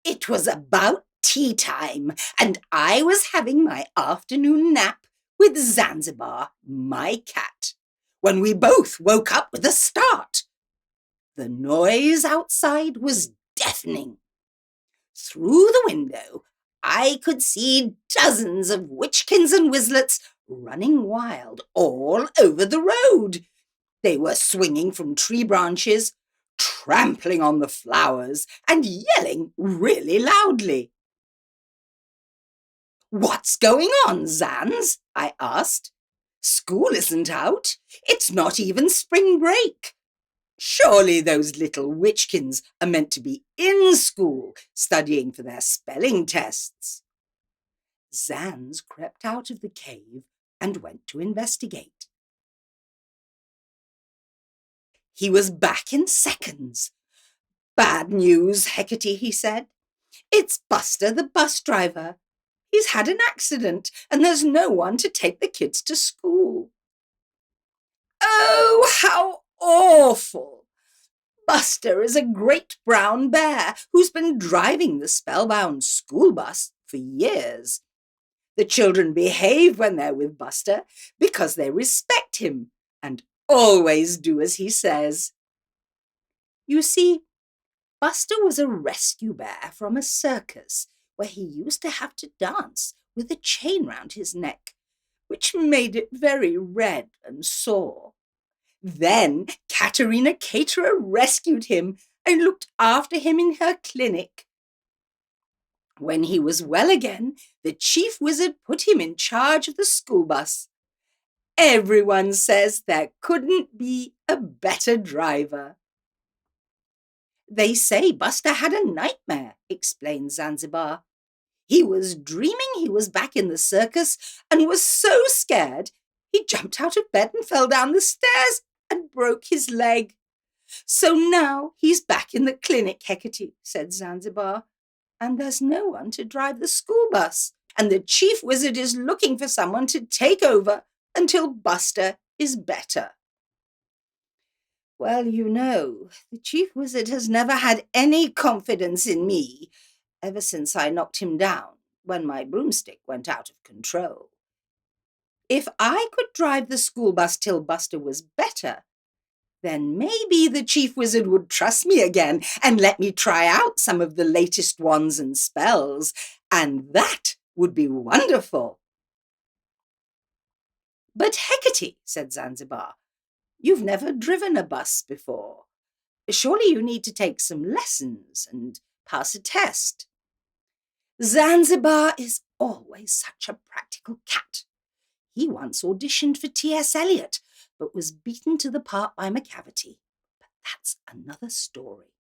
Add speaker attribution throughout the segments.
Speaker 1: It was about tea time, and I was having my afternoon nap with Zanzibar, my cat, when we both woke up with a start. The noise outside was deafening. Through the window, I could see dozens of witchkins and wizlets running wild all over the road. They were swinging from tree branches, trampling on the flowers, and yelling really loudly. "What's going on, Zanz?" I asked. "School isn't out. It's not even spring break. Surely those little witchkins are meant to be in school, studying for their spelling tests." Zanz crept out of the cave and went to investigate. He was back in seconds. "Bad news, Heckerty," he said. "It's Buster, the bus driver. He's had an accident and there's no one to take the kids to school." "Oh, how awful! Buster is a great brown bear who's been driving the Spellbound school bus for years. The children behave when they're with Buster because they respect him and always do as he says. You see, Buster was a rescue bear from a circus where he used to have to dance with a chain round his neck, which made it very red and sore. Then Katerina Caterer rescued him and looked after him in her clinic. When he was well again, the chief wizard put him in charge of the school bus. Everyone says there couldn't be a better driver." "They say Buster had a nightmare," explained Zanzibar. "He was dreaming he was back in the circus and was so scared he jumped out of bed and fell down the stairs and broke his leg. So now he's back in the clinic, Heckerty," said Zanzibar, "and there's no one to drive the school bus, and the chief wizard is looking for someone to take over until Buster is better." "Well, you know, the chief wizard has never had any confidence in me ever since I knocked him down when my broomstick went out of control. If I could drive the school bus till Buster was better, then maybe the chief wizard would trust me again and let me try out some of the latest wands and spells, and that would be wonderful." "But Heckerty," said Zanzibar, "you've never driven a bus before. Surely you need to take some lessons and pass a test." Zanzibar is always such a practical cat. He once auditioned for T.S. Eliot, but was beaten to the part by McCavity. But that's another story.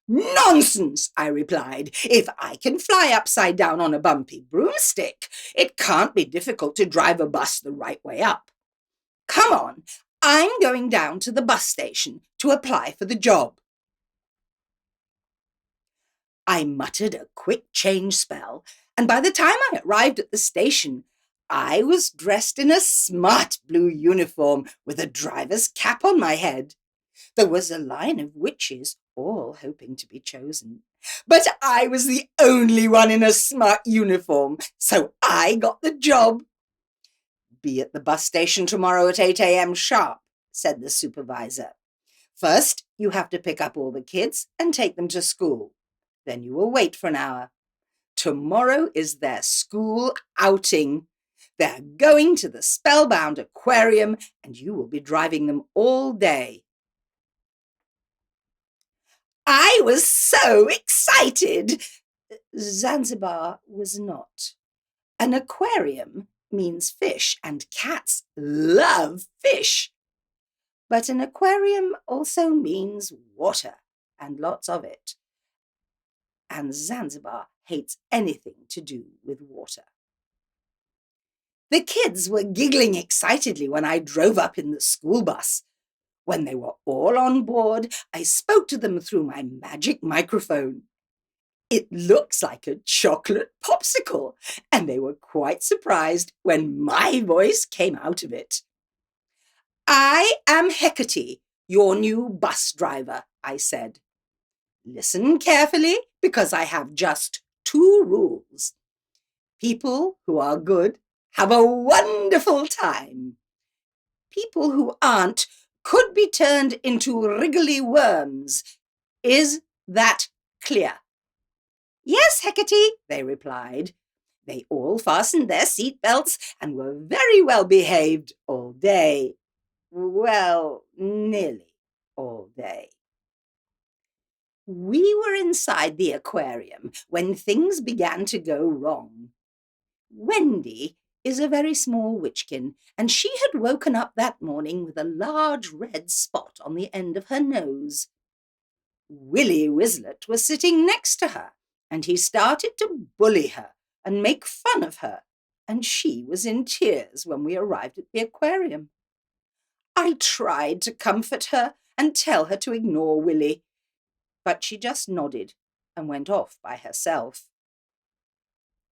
Speaker 1: "Nonsense," I replied. "If I can fly upside down on a bumpy broomstick, it can't be difficult to drive a bus the right way up. Come on, I'm going down to the bus station to apply for the job." I muttered a quick change spell, and by the time I arrived at the station, I was dressed in a smart blue uniform with a driver's cap on my head. There was a line of witches, all hoping to be chosen. But I was the only one in a smart uniform, so I got the job. "Be at the bus station tomorrow at 8 a.m. sharp," said the supervisor. "First, you have to pick up all the kids and take them to school. Then you will wait for an hour. Tomorrow is their school outing. They're going to the Spellbound Aquarium, and you will be driving them all day." I was so excited. Zanzibar was not. An aquarium means fish, and cats love fish. But an aquarium also means water, and lots of it. And Zanzibar hates anything to do with water. The kids were giggling excitedly when I drove up in the school bus. When they were all on board, I spoke to them through my magic microphone. It looks like a chocolate popsicle, and they were quite surprised when my voice came out of it. I am Heckerty, your new bus driver, I said. Listen carefully, because I have just 2 rules. People who are good have a wonderful time. People who aren't could be turned into wriggly worms. Is that clear? Yes, Heckerty, they replied. They all fastened their seat belts and were very well behaved all day. Well, nearly all day. We were inside the aquarium when things began to go wrong. Wendy is a very small witchkin, and she had woken up that morning with a large red spot on the end of her nose. Willy Wizlet was sitting next to her, and he started to bully her and make fun of her, and she was in tears when we arrived at the aquarium. I tried to comfort her and tell her to ignore Willy, but she just nodded and went off by herself.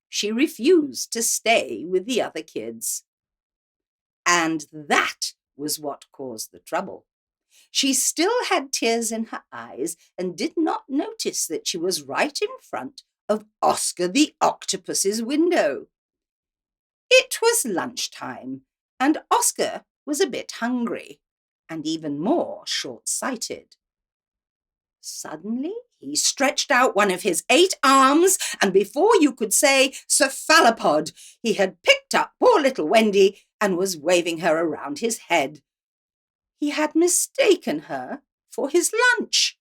Speaker 1: She refused to stay with the other kids. And that was what caused the trouble. She still had tears in her eyes and did not notice that she was right in front of Oscar the Octopus's window. It was lunchtime, and Oscar was a bit hungry and even more short-sighted. Suddenly, he stretched out one of his 8 arms, and before you could say cephalopod, he had picked up poor little Wendy and was waving her around his head. He had mistaken her for his lunch.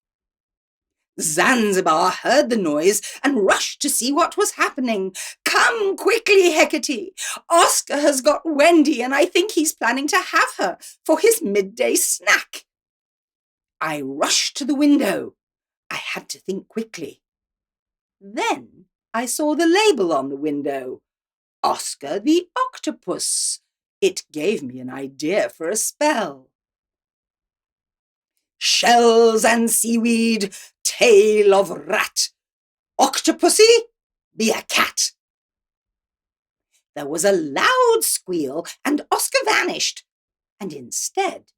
Speaker 1: Zanzibar heard the noise and rushed to see what was happening. Come quickly, Heckerty. Oscar has got Wendy, and I think he's planning to have her for his midday snack. I rushed to the window. I had to think quickly. Then I saw the label on the window, Oscar the Octopus. It gave me an idea for a spell. Shells and seaweed, tail of rat. Octopussy, be a cat. There was a loud squeal, and Oscar vanished. And instead,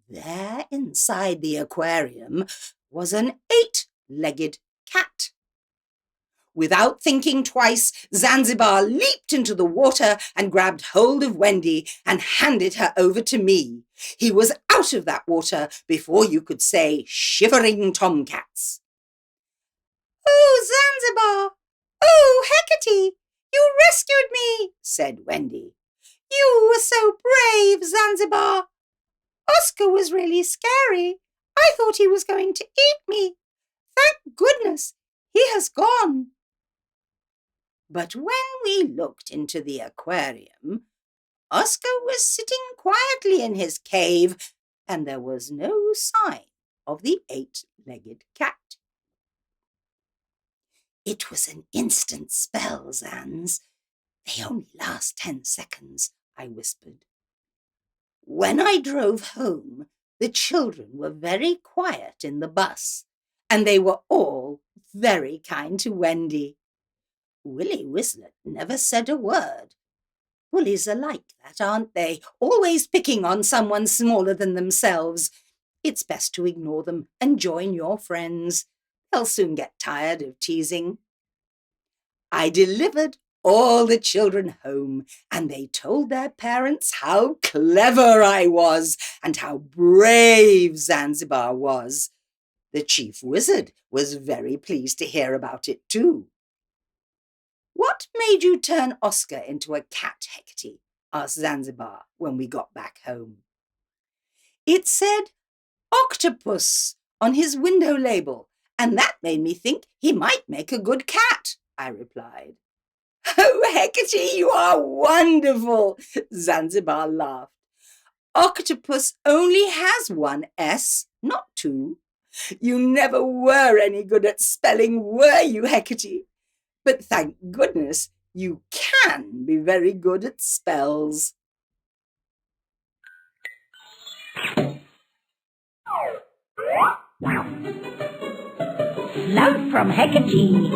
Speaker 1: there inside the aquarium was an 8-legged cat. Without thinking twice, Zanzibar leaped into the water and grabbed hold of Wendy and handed her over to me. He was out of that water before you could say shivering tomcats. Oh, Zanzibar! Oh, Heckerty! You rescued me, said Wendy. You were so brave, Zanzibar. Oscar was really scary. I thought he was going to eat me. Thank goodness, he has gone. But when we looked into the aquarium, Oscar was sitting quietly in his cave, and there was no sign of the 8-legged cat. It was an instant spell, Zanz. They only last 10 seconds, I whispered. When I drove home, the children were very quiet in the bus, and they were all very kind to Wendy. Willy Wizlet never said a word. Bullies are like that, aren't they? Always picking on someone smaller than themselves. It's best to ignore them and join your friends. They'll soon get tired of teasing. I delivered all the children home, and they told their parents how clever I was and how brave Zanzibar was. The chief wizard was very pleased to hear about it too. What made you turn Oscar into a cat, Heckerty? Asked Zanzibar when we got back home. It said Octopus on his window label, and that made me think he might make a good cat, I replied. Oh, Heckerty, you are wonderful, Zanzibar laughed. Octopus only has 1 S, not 2. You never were any good at spelling, were you, Heckerty? But thank goodness you can be very good at spells.
Speaker 2: Love from Heckerty.